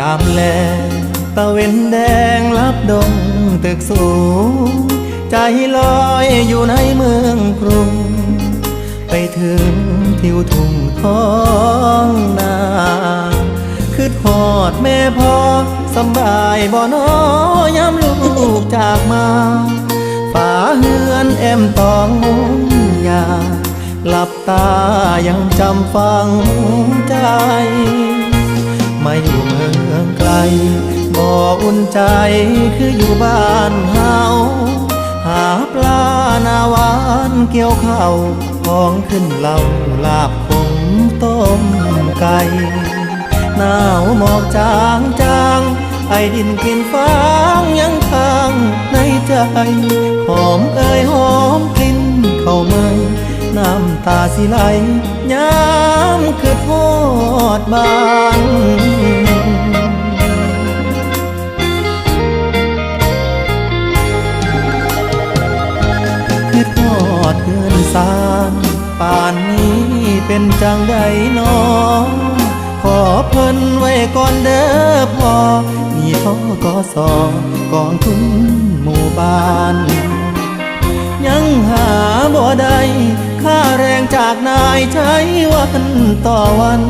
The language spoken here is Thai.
ามแลตะเวนแดงลับดงตึกสูงใจลอยอยู่ในเมืองกรุงไปถึงทิวทุ่งท้องนาคือทอดแม่พ่อสำบายบ่น้อยามลูกจากมาฝาเฮือนแอมตองมุงยาหลับตายังจำฝังใจมาอยู่เมืองไกลบ่อุ่นใจคืออยู่บ้านเฮาหาปลาหน้าหวานเกี่ยวข้าวของขึ้นเหล่าลาบขมต้มไก่หนาวหมอกจางจางไอดินกลิ่นฟางยังค้างในใจหอมเอ่ยหอมกลิ่นเข้ามาน้ำตาสิไหลย้ำคือทอดบ้านคือทอดเพื่อนสารป่านนี้เป็นจังใดน้องขอเพิ่นไว้ก่อนเด้อพ่อมีท่อกสกองทุนหมู่บ้านยังหาบ่ได้ค่าแรงจากนายใช้วันต่อวัน